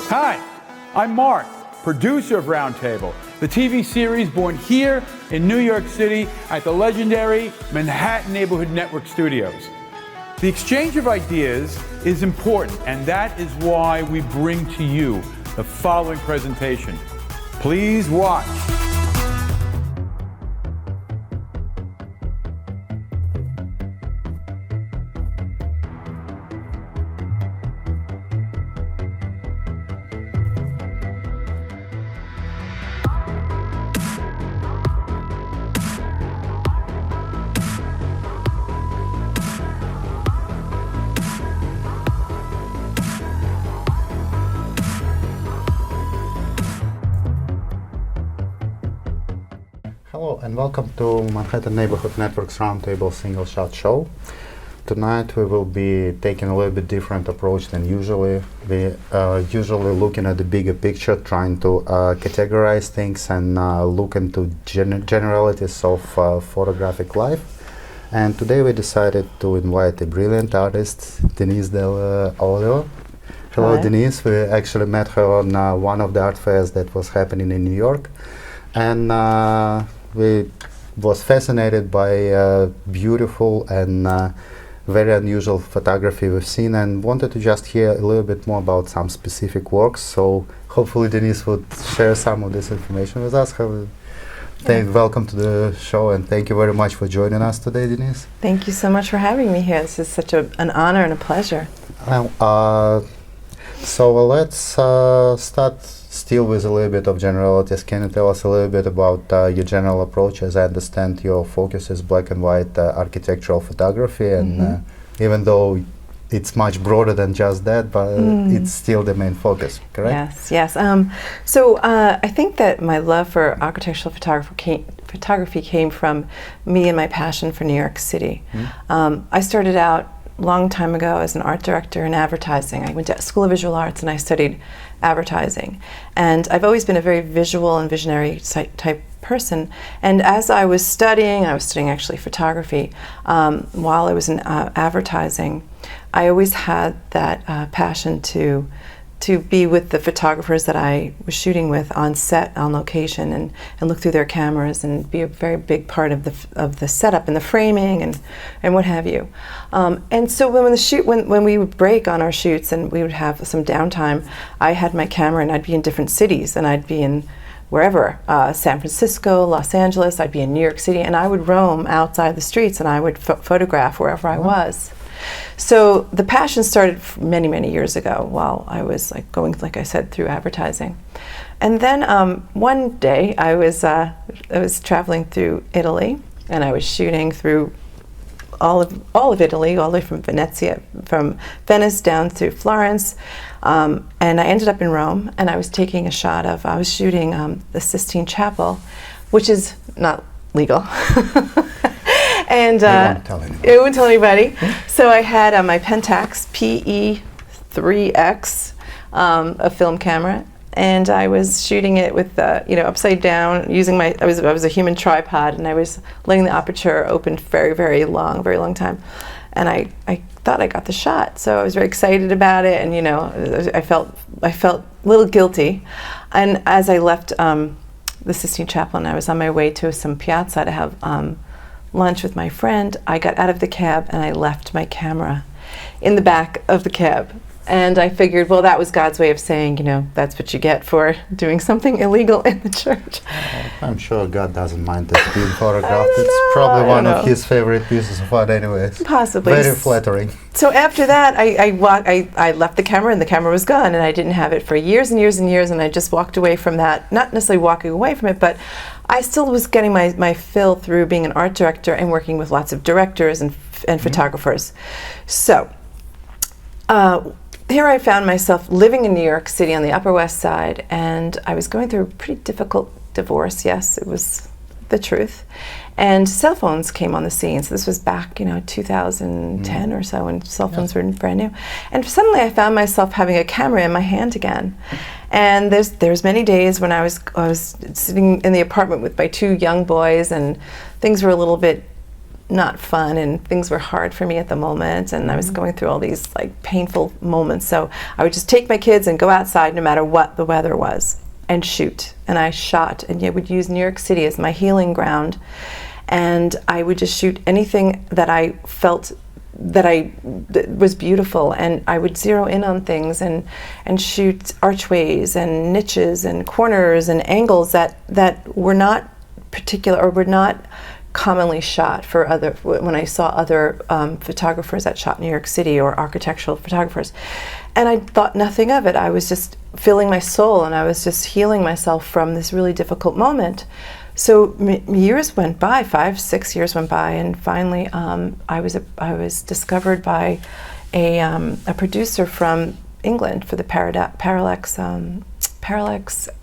Hi, I'm Mark, producer of Roundtable, the TV series born here in New York City at the legendary Manhattan Neighborhood Network Studios. The exchange of ideas is important, and that is why we bring to you the following presentation. Please watch. Hello and welcome to Manhattan Neighborhood Network's Roundtable Single Shot Show. Tonight we will be taking a little bit different approach than usually. We usually looking at the bigger picture, trying to categorize things and look into generalities of photographic life. And today we decided to invite a brilliant artist, Denise Dell'Olio. Hello. Hi. Denise, we actually met her on one of the art fairs that was happening in New York. And we was fascinated by beautiful and very unusual photography we've seen, and wanted to just hear a little bit more about some specific works. So hopefully Denise would share some of this information with us. Welcome to the show, and thank you very much for joining us today, Denise. Thank you so much for having me here. This is such an honor and a pleasure. So let's start still with a little bit of generalities. Can you tell us a little bit about your general approach? As I understand, your focus is black and white architectural photography, and even though it's much broader than just that, but it's still the main focus, correct? Yes. So I think that my love for architectural photography came from me and my passion for New York City. I started out long time ago as an art director in advertising. I went to School of Visual Arts and I studied advertising. And I've always been a very visual and visionary type person. And as I was studying actually photography, while I was in advertising, I always had that passion to be with the photographers that I was shooting with on set, on location, and look through their cameras and be a very big part of the setup and the framing and what have you. And so when we would break on our shoots and we would have some downtime, I had my camera and I'd be in different cities, and I'd be in wherever, San Francisco, Los Angeles, I'd be in New York City, and I would roam outside the streets and I would photograph wherever I was. So the passion started many, many years ago while I was going, like I said, through advertising. And then one day I was traveling through Italy, and I was shooting through all of Italy, all the way from Venice down to Florence, and I ended up in Rome, and I was taking a shot of, I was shooting the Sistine Chapel, which is not legal. And it wouldn't tell anybody. So I had my Pentax PE3X, a film camera, and I was shooting it with upside down, using I was a human tripod, and I was letting the aperture open very long time, and I thought I got the shot. So I was very excited about it, and I felt a little guilty. And as I left the Sistine Chapel and I was on my way to some piazza to have lunch with my friend, I got out of the cab and I left my camera in the back of the cab. And I figured, well, that was God's way of saying, that's what you get for doing something illegal in the church. I'm sure God doesn't mind us being photographed. It's probably one of his favorite pieces of art anyways. Possibly. Very flattering. So after that, I left the camera, and the camera was gone, and I didn't have it for years and years and years, and I just walked away from that, not necessarily walking away from it, but I still was getting my fill through being an art director and working with lots of directors and photographers. So here I found myself living in New York City on the Upper West Side, and I was going through a pretty difficult divorce. Yes, it was the truth. And cell phones came on the scene. So this was back, 2010 or so, when cell phones were brand new. And suddenly I found myself having a camera in my hand again. And there's many days when I was sitting in the apartment with my two young boys, and things were a little bit not fun, and things were hard for me at the moment, and I was going through all these like painful moments. So I would just take my kids and go outside no matter what the weather was and shoot. And I shot, and I would use New York City as my healing ground, and I would just shoot anything that I felt that was beautiful, and I would zero in on things and shoot archways and niches and corners and angles that were not particular or were not commonly shot for other, when I saw other photographers that shot New York City or architectural photographers. And I thought nothing of it. I was just filling my soul, and I was just healing myself from this really difficult moment. So years went by, 5-6 years went by, and finally I was discovered by a producer from England for the Parallax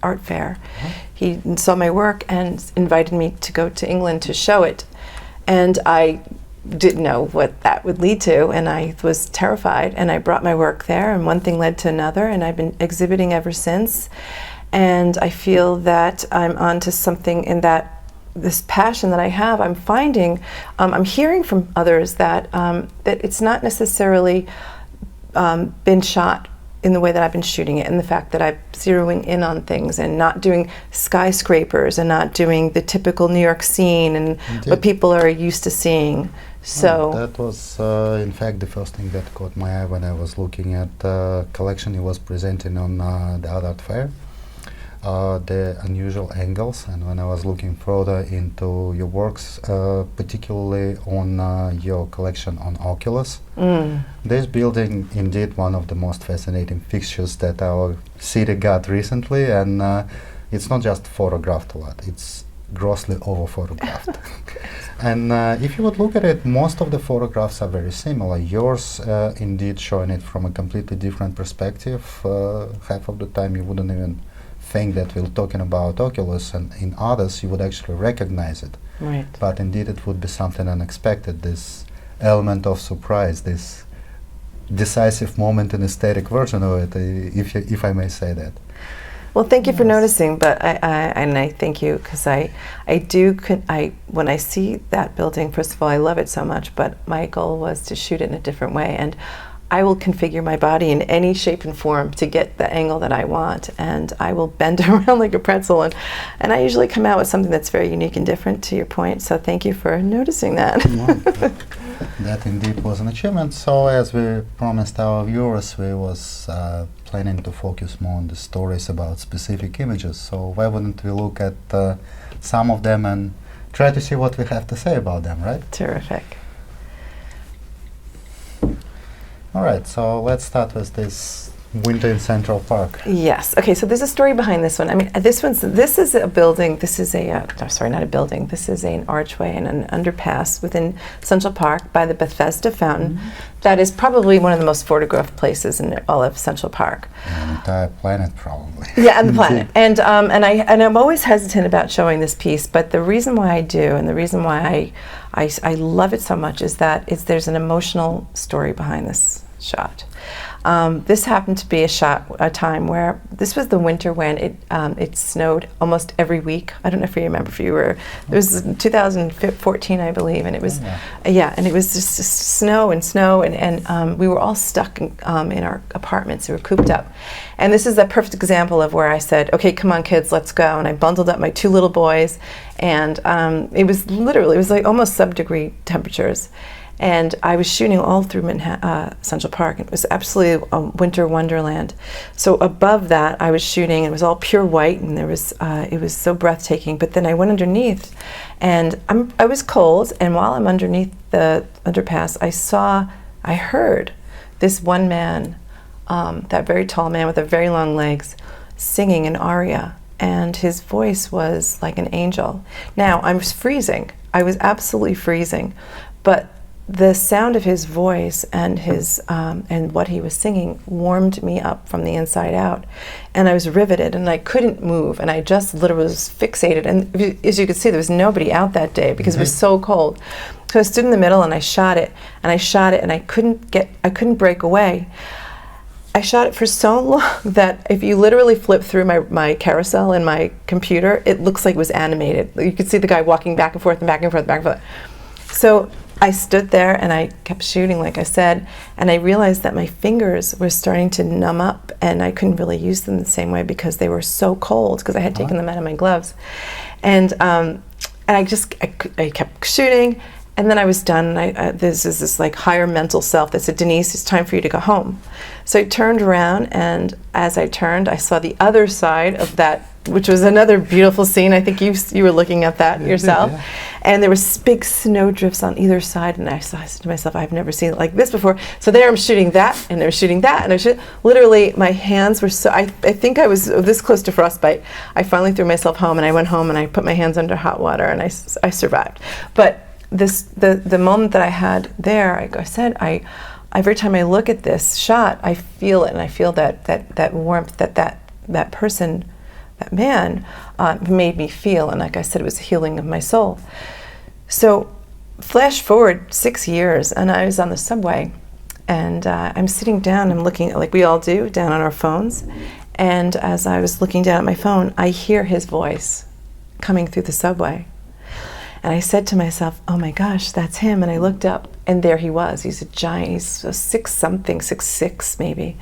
Art Fair. He saw my work and invited me to go to England to show it, and I didn't know what that would lead to, and I was terrified, and I brought my work there, and one thing led to another, and I've been exhibiting ever since. And I feel that I'm onto something in that this passion that I have. I'm finding, I'm hearing from others that that it's not necessarily been shot in the way that I've been shooting it, and the fact that I'm zeroing in on things and not doing skyscrapers and not doing the typical New York scene and Indeed. what people are used to seeing. So that was in fact the first thing that caught my eye when I was looking at the collection he was presenting on the art fair. The unusual angles, and when I was looking further into your works, particularly on your collection on Oculus, this building indeed one of the most fascinating fixtures that our city got recently, and it's not just photographed a lot, it's grossly over photographed. And if you would look at it, most of the photographs are very similar. Yours indeed showing it from a completely different perspective. Half of the time you wouldn't even think that we're talking about Oculus, and in others you would actually recognize it. right. But indeed it would be something unexpected, this element of surprise, this decisive moment in aesthetic version of it, if I may say that. Well, thank you for Yes. noticing, but I thank you, because when I see that building, first of all, I love it so much, but my goal was to shoot it in a different way, and I will configure my body in any shape and form to get the angle that I want, and I will bend around like a pretzel, and I usually come out with something that's very unique and different, to your point, so thank you for noticing that. That indeed was an achievement. So as we promised our viewers, we was planning to focus more on the stories about specific images. So why wouldn't we look at some of them and try to see what we have to say about them, right? Terrific. All right, so let's start with this winter in Central Park. Yes. Okay. So there's a story behind this one. I mean, this is a building. This is sorry, not a building. This is an archway and an underpass within Central Park by the Bethesda Fountain. That is probably one of the most photographed places in all of Central Park. The entire planet, probably. Yeah, and the planet. And I'm always hesitant about showing this piece, but the reason why I do, and the reason why I love it so much, is that there's an emotional story behind this shot. This happened to be a time where this was the winter when it snowed almost every week. I don't know if you remember, if you were, it was 2014, I believe, and it was, and it was just snow, and we were all stuck in our apartments. We were cooped up. And this is a perfect example of where I said, okay, come on kids, let's go. And I bundled up my 2 little boys, and it was like almost sub-degree temperatures. And I was shooting all through Central Park. It was absolutely a winter wonderland. So above that, I was shooting, and it was all pure white, and it was so breathtaking. But then I went underneath, and I was cold, and while I'm underneath the underpass, I heard this one man, that very tall man with the very long legs, singing an aria, and his voice was like an angel. Now, I was freezing. I was absolutely freezing, but the sound of his voice and his and what he was singing warmed me up from the inside out, and I was riveted, and I couldn't move, and I just literally was fixated. And as you could see, there was nobody out that day because it was so cold. So I stood in the middle, and I shot it, and I couldn't break away. I shot it for so long that if you literally flip through my carousel in my computer, it looks like it was animated. You could see the guy walking back and forth and back and forth, back and forth. So I stood there and I kept shooting, like I said, and I realized that my fingers were starting to numb up and I couldn't really use them the same way because they were so cold because I had taken them out of my gloves. And I kept shooting, and then I was done. And this is this like higher mental self that said, Denise, it's time for you to go home. So I turned around, and as I turned, I saw the other side of that, which was another beautiful scene. I think you were looking at that yourself. Yeah. And there was big snow drifts on either side, and I said to myself, I've never seen it like this before. So there I'm shooting that, and they're shooting that, and literally my hands were so, I think I was this close to frostbite. I finally threw myself home, and I went home and I put my hands under hot water, and I survived. But the moment that I had there, I said, every time I look at this shot, I feel it, and I feel that warmth that person, that man, made me feel, and like I said, it was healing of my soul. So flash forward 6 years, and I was on the subway, and I'm sitting down, I'm looking, like we all do, down on our phones, and as I was looking down at my phone, I hear his voice coming through the subway. And I said to myself, oh my gosh, that's him. And I looked up, and there he was. He's a giant, he's a 6'6" maybe.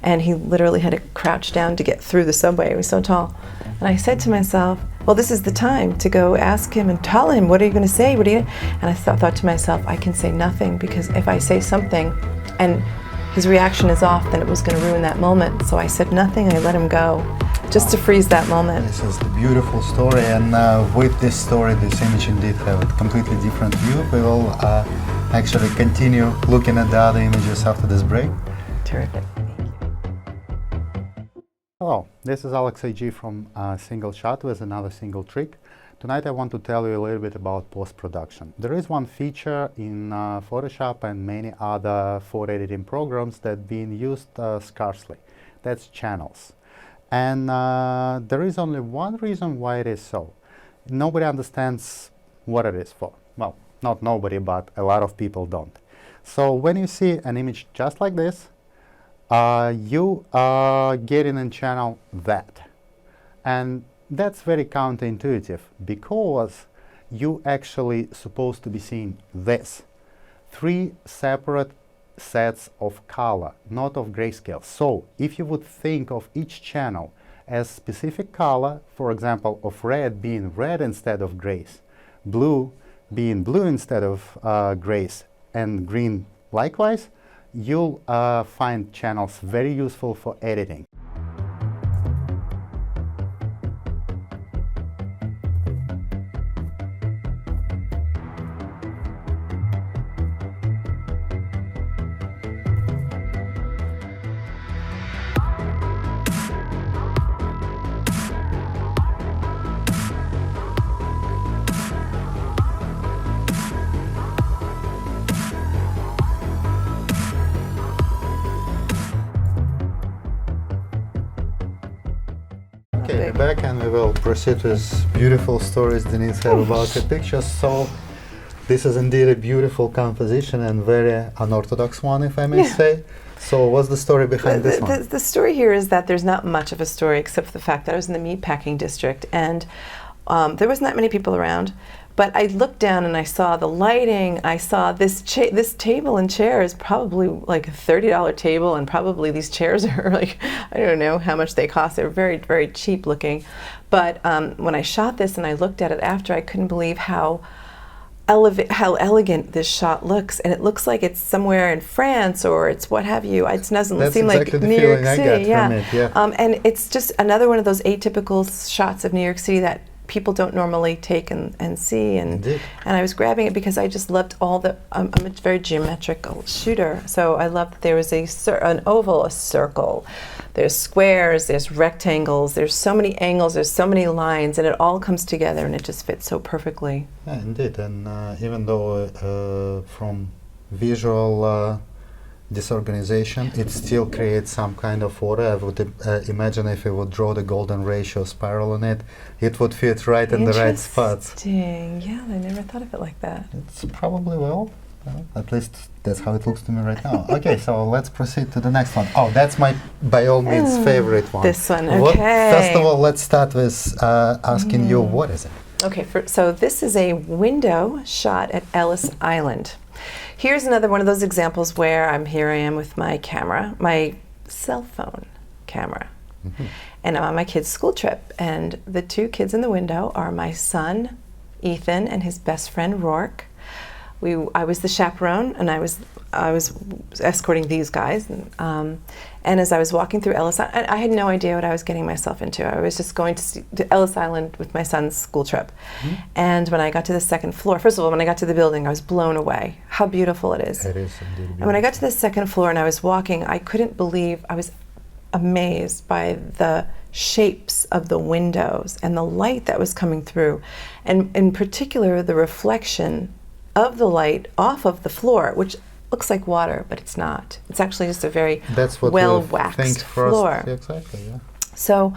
And he literally had to crouch down to get through the subway. He was so tall. And I said to myself, well, this is the time to go ask him and tell him, what are you going to say? And I thought to myself, I can say nothing, because if I say something and his reaction is off, then it was going to ruin that moment. So I said nothing, I let him go, just to freeze that moment. This is the beautiful story, and with this story, this image indeed have a completely different view. We will actually continue looking at the other images after this break. Terrific. Hello, this is Alex AG from Single Shot with another single trick. Tonight I want to tell you a little bit about post-production. There is one feature in Photoshop and many other photo editing programs that being used scarcely. That's channels. And there is only one reason why it is so. Nobody understands what it is for. Well, not nobody, but a lot of people don't. So when you see an image just like this, you are getting in channel that. And that's very counterintuitive, because you actually supposed to be seeing this. 3 separate sets of color, not of grayscale. So if you would think of each channel as specific color, for example, of red being red instead of grays, blue being blue instead of grays, and green likewise, you'll find channels very useful for editing. Okay, we're back, and we will proceed with beautiful stories Denise have about her pictures. So this is indeed a beautiful composition and very unorthodox one, if I may say. So what's the story behind this one? The story here is that there's not much of a story, except for the fact that I was in the meatpacking district, and there wasn't that many people around. But I looked down and I saw the lighting. I saw this table and chair is probably like a $30 table, and probably these chairs are like, I don't know how much they cost. They're very, very cheap looking. But when I shot this and I looked at it after, I couldn't believe how elegant this shot looks, and it looks like it's somewhere in France or it's what have you. It doesn't seem like New York City. Yeah. And it's just another one of those atypical shots of New York City that people don't normally take and see, and I was grabbing it because I just loved all the, I'm a very geometrical shooter, so I loved that there was an oval, a circle, there's squares, there's rectangles, there's so many angles, there's so many lines, and it all comes together and it just fits so perfectly. Yeah, indeed, and even though from visual disorganization, it still creates some kind of order. I would imagine if you would draw the golden ratio spiral on it, it would fit right in the right spots. Interesting. Yeah, I never thought of it like that. It's probably will. At least that's how it looks to me right now. Okay, so let's proceed to the next one. Oh, that's my, by all means, favorite one. This one, okay. First of all, let's start with asking you, what is it? Okay, so this is a window shot at Ellis Island. Here's another one of those examples where here I am with my camera, my cell phone camera. And I'm on my kids' school trip. And the two kids in the window are my son, Ethan, and his best friend, Rourke. I was the chaperone, and I was escorting these guys. And as I was walking through Ellis Island, I had no idea what I was getting myself into. I was just going to Ellis Island with my son's school trip. And when I got to the second floor, first of all, when I got to the building, I was blown away. How beautiful it is. It is indeed beautiful. And when I got to the second floor and I was walking, I couldn't believe, I was amazed by the shapes of the windows and the light that was coming through. And in particular, the reflection of the light off of the floor, which looks like water, but it's not. It's actually just a very well-waxed floor. Exactly, yeah. So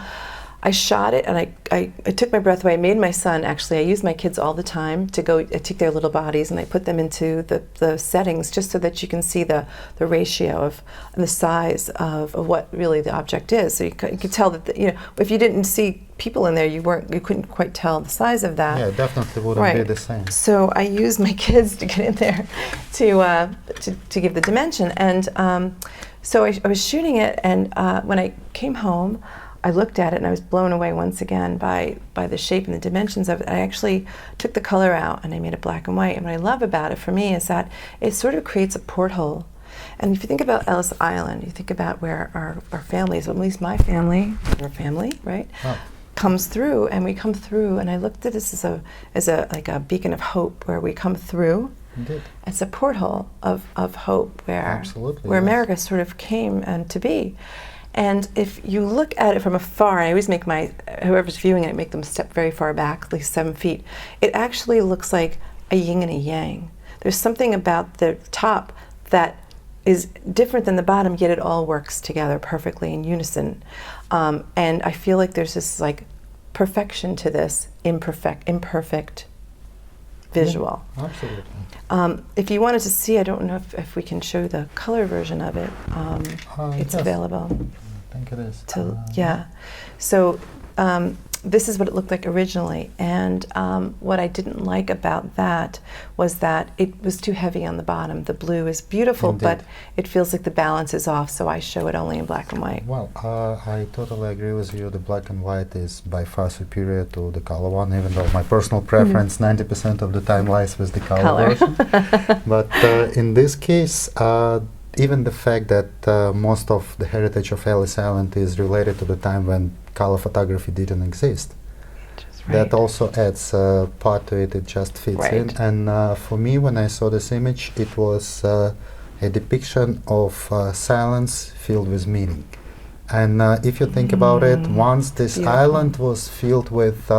I shot it, and I took my breath away. I made my son, actually, I use my kids all the time to go, I take their little bodies and I put them into the settings just so that you can see the ratio of and the size of what really the object is. So you can tell that, if you didn't see people in there, you couldn't quite tell the size of that. Yeah, it definitely wouldn't be the same. So I used my kids to get in there to give the dimension. And so I was shooting it, and when I came home, I looked at it and I was blown away once again by the shape and the dimensions of it. I actually took the color out and I made it black and white. And what I love about it for me is that it sort of creates a porthole. And if you think about Ellis Island, you think about where our families, at least my family, our family, right, comes through, and we come through. And I looked at this as a beacon of hope where we come through. Indeed. It's a porthole of hope where America sort of came to be. And if you look at it from afar, I always make whoever's viewing it, make them step very far back, at least 7 feet. It actually looks like a yin and a yang. There's something about the top that is different than the bottom, yet it all works together perfectly in unison. And I feel like there's this perfection to this imperfect visual. Yeah, absolutely. If you wanted to see, I don't know if we can show the color version of it. It's available. I think it is. Yeah. So this is what it looked like originally. And what I didn't like about that was that it was too heavy on the bottom. The blue is beautiful, Indeed. but it feels like the balance is off, so I show it only in black and white. Well, I totally agree with you. The black and white is by far superior to the color one, even though my personal preference 90% of the time lies with the color version. But in this case, even the fact that most of the heritage of Ellis Island is related to the time when color photography didn't exist. That also adds part to it. It just fits in. And for me, when I saw this image, it was a depiction of silence filled with meaning. And if you think about it, once this island was filled with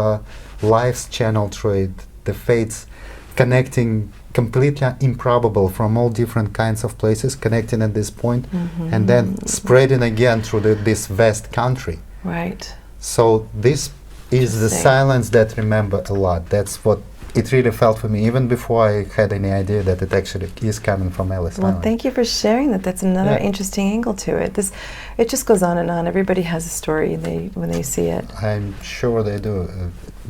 life's channel through it, the fates connecting completely improbable from all different kinds of places, connecting at this point, and then spreading again through this vast country. Right. So this is the silence that remember a lot. That's what it really felt for me, even before I had any idea that it actually is coming from Ellis Island. Well, thank you for sharing that. That's another interesting angle to it. It just goes on and on. Everybody has a story when they see it. I'm sure they do.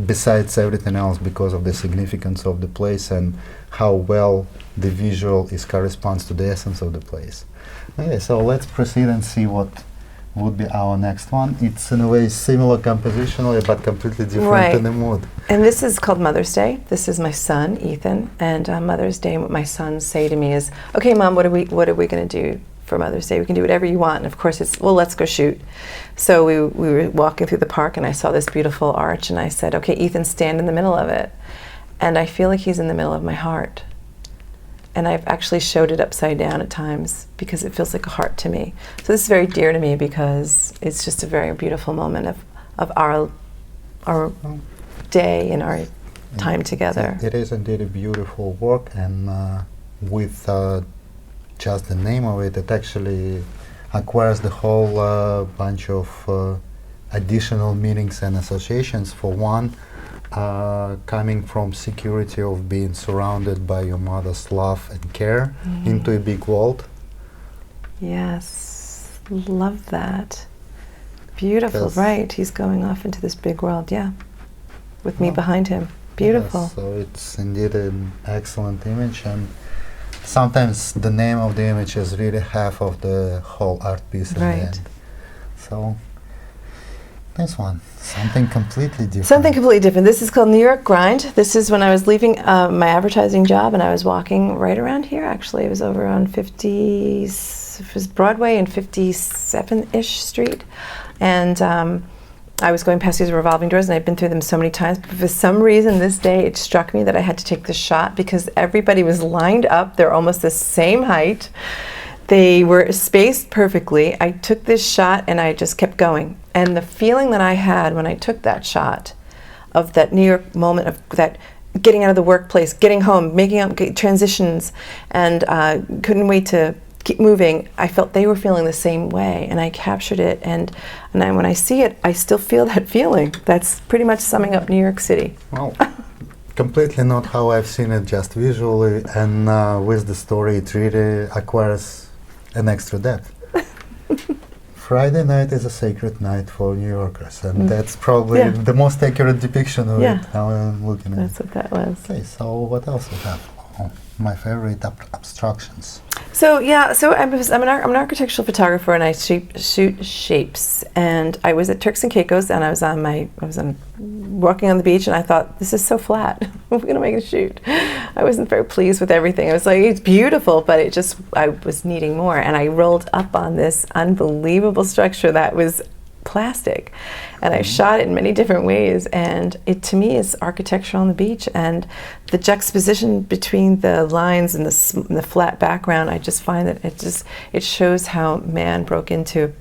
Besides everything else, because of the significance of the place and how well the visual corresponds to the essence of the place. Okay, so let's proceed and see what would be our next one. It's in a way similar compositionally, but completely different in the mood. And this is called Mother's Day. This is my son, Ethan, and on Mother's Day, what my sons say to me is, "Okay, Mom, what are we going to do for Mother's Day? We can do whatever you want." And of course, it's, well, let's go shoot. So we were walking through the park, and I saw this beautiful arch, and I said, "Okay, Ethan, stand in the middle of it." And I feel like he's in the middle of my heart. And I've actually showed it upside down at times because it feels like a heart to me. So this is very dear to me because it's just a very beautiful moment of our day and our time together. It is indeed a beautiful work, and with just the name of it, it actually acquires the whole bunch of additional meanings and associations. For one, coming from security of being surrounded by your mother's love and care into a big world. Yes, love that. Beautiful, right? He's going off into this big world, with me behind him. Beautiful. Yes, so it's indeed an excellent image, and sometimes the name of the image is really half of the whole art piece in the Right. end. So this one, something completely different. Something completely different. This is called New York Grind. This is when I was leaving my advertising job, and I was walking right around here. Actually, it was over on 50, it was Broadway and 57-ish Street, and I was going past these revolving doors, and I'd been through them so many times. But for some reason, this day, it struck me that I had to take this shot because everybody was lined up. They're almost the same height. They were spaced perfectly. I took this shot, and I just kept going. And the feeling that I had when I took that shot of that New York moment of that getting out of the workplace, getting home, making up transitions, and couldn't wait to keep moving, I felt they were feeling the same way, and I captured it. And when I see it, I still feel that feeling. That's pretty much summing up New York City. Well, completely not how I've seen it, just visually, and with the story, it really acquires an extra depth. Friday night is a sacred night for New Yorkers, and that's probably Yeah. the most accurate depiction of Yeah. it, how I'm looking at That's it. what that was. Okay, so what else we have? Oh, my favorite abstractions. So yeah, I'm an architectural photographer, and I shoot shapes. And I was at Turks and Caicos, and I was walking on the beach, and I thought, this is so flat. We're gonna make a shoot. I wasn't very pleased with everything. I was like, it's beautiful, but I was needing more. And I rolled up on this unbelievable structure that was plastic, and I shot it in many different ways, and it to me is architecture on the beach, and the juxtaposition between the lines and the flat background, I just find that it shows how man broke into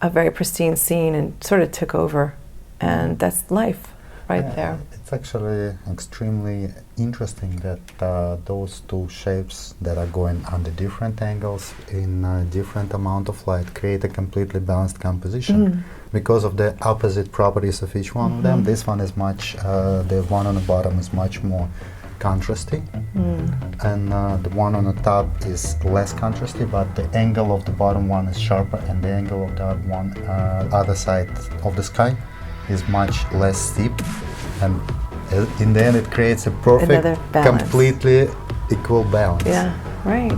a very pristine scene and sort of took over, and that's life right there. It's actually extremely interesting that those two shapes that are going under different angles in a different amount of light create a completely balanced composition because of the opposite properties of each one of them. This one is much, the one on the bottom is much more contrasty, and the one on the top is less contrasty, but the angle of the bottom one is sharper, and the angle of the other side of the sky is much less steep, and in the end it creates a perfect, Another balance. completely equal balance. Yeah, right.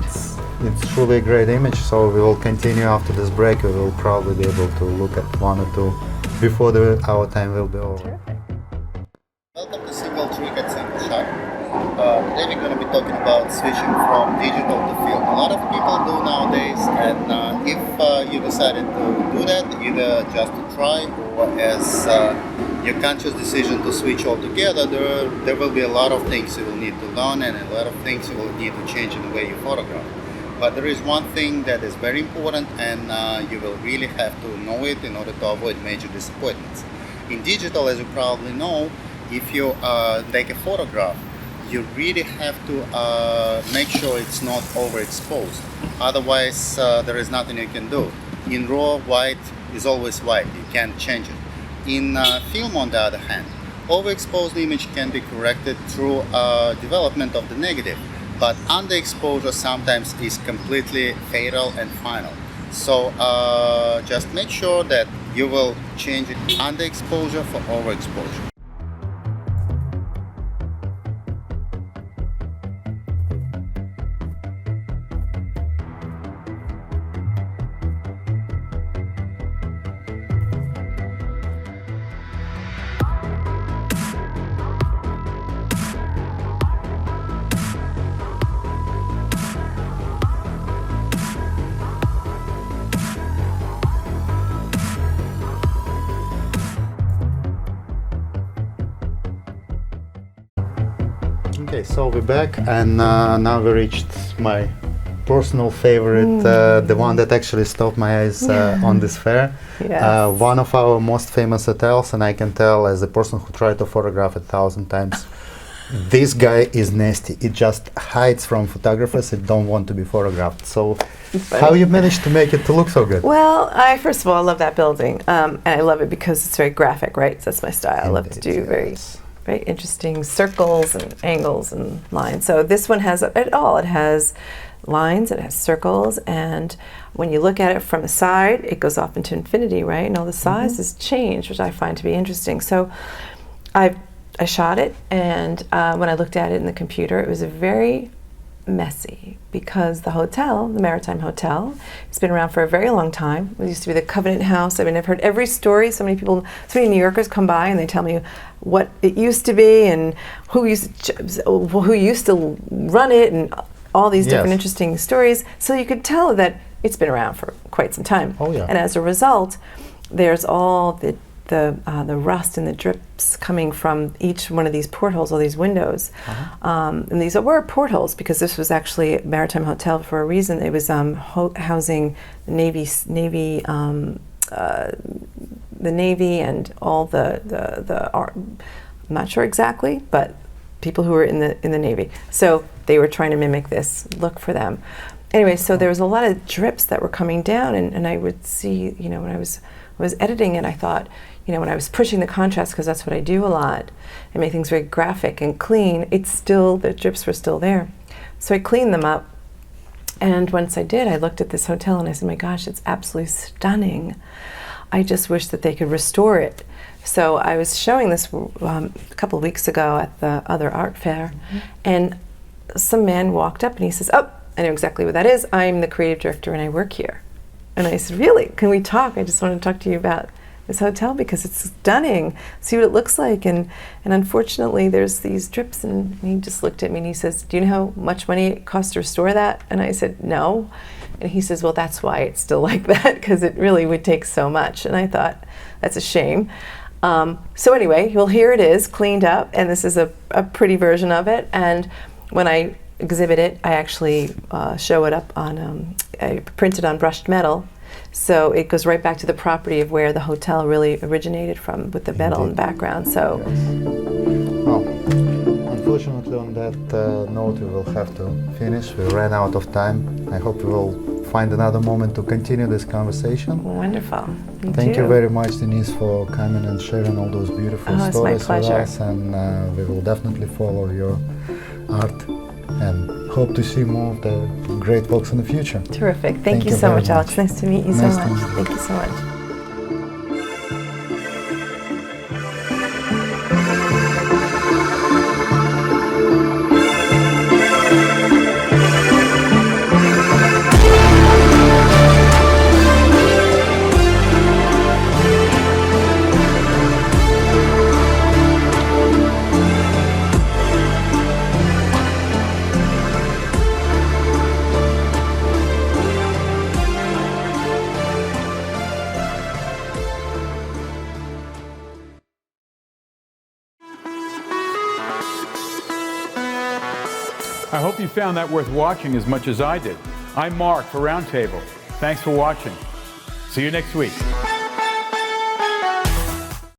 It's truly a great image, so we will continue after this break. We will probably be able to look at one or two before our time will be over. Welcome to Single Trick at Single Shot. Today we're going to be talking about switching from digital to film. A lot of people do nowadays, and if you decided to do that, either just to try or as your conscious decision to switch altogether, there will be a lot of things you will need to learn and a lot of things you will need to change in the way you photograph. But there is one thing that is very important, and you will really have to know it in order to avoid major disappointments. In digital, as you probably know, if you take a photograph, you really have to make sure it's not overexposed. Otherwise, there is nothing you can do. In RAW, white is always white. You can't change it. In film, on the other hand, overexposed image can be corrected through development of the negative, but underexposure sometimes is completely fatal and final. So just make sure that you will change it underexposure for overexposure. Okay, so we're back, and now we reached my personal favorite, the one that actually stopped my eyes on this fair. Yes. One of our most famous hotels, and I can tell as a person who tried to photograph it 1,000 times, this guy is nasty. It just hides from photographers that don't want to be photographed. So how you managed to make it to look so good? Well, first of all, I love that building, and I love it because it's very graphic, right? That's my style. I love to do very interesting circles and angles and lines. So this one has it all. It has lines, it has circles, and when you look at it from the side, it goes off into infinity, right? And all the sizes change, which I find to be interesting. So I've I shot it, and when I looked at it in the computer, it was very messy because the hotel, the Maritime Hotel, it's been around for a very long time. It used to be the Covenant House. I mean, I've heard every story. So many people, so many New Yorkers come by and they tell me what it used to be and who used to run it and all these different interesting stories. So you could tell that it's been around for quite some time. Oh, yeah. And as a result, there's all the rust and the drips coming from each one of these portholes, all these windows. And these were portholes because this was actually a Maritime Hotel for a reason. It was housing the Navy and all the I'm not sure exactly, but people who were in the Navy. So they were trying to mimic this look for them. Anyway, so there was a lot of drips that were coming down, and I would see, when I was editing it, I thought, when I was pushing the contrast, because that's what I do a lot, and make things very graphic and clean, the drips were still there. So I cleaned them up, and once I did, I looked at this hotel and I said, my gosh, it's absolutely stunning. I just wish that they could restore it. So I was showing this a couple of weeks ago at the other art fair, and some man walked up and he says, oh, I know exactly what that is. I'm the creative director and I work here. And I said, really? Can we talk? I just want to talk to you about this hotel because it's stunning. See what it looks like. And unfortunately, there's these drips. And he just looked at me and he says, do you know how much money it costs to restore that? And I said, no. And he says, well, that's why it's still like that, because it really would take so much. And I thought, that's a shame. So anyway, well, here it is, cleaned up. And this is a pretty version of it. And when I exhibit it, I actually show it up on, I print it on brushed metal. So it goes right back to the property of where the hotel really originated from, with the metal in the background. So, well, unfortunately, on that note, we will have to finish. We ran out of time. I hope we will find another moment to continue this conversation. Wonderful. Thank you very much, Denise, for coming and sharing all those beautiful stories with us. And we will definitely follow your art and hope to see more of the great works in the future. Terrific. Thank you so much, Alex. Nice to meet you so much. Thank you so much. I hope you found that worth watching as much as I did. I'm Mark for Roundtable. Thanks for watching. See you next week.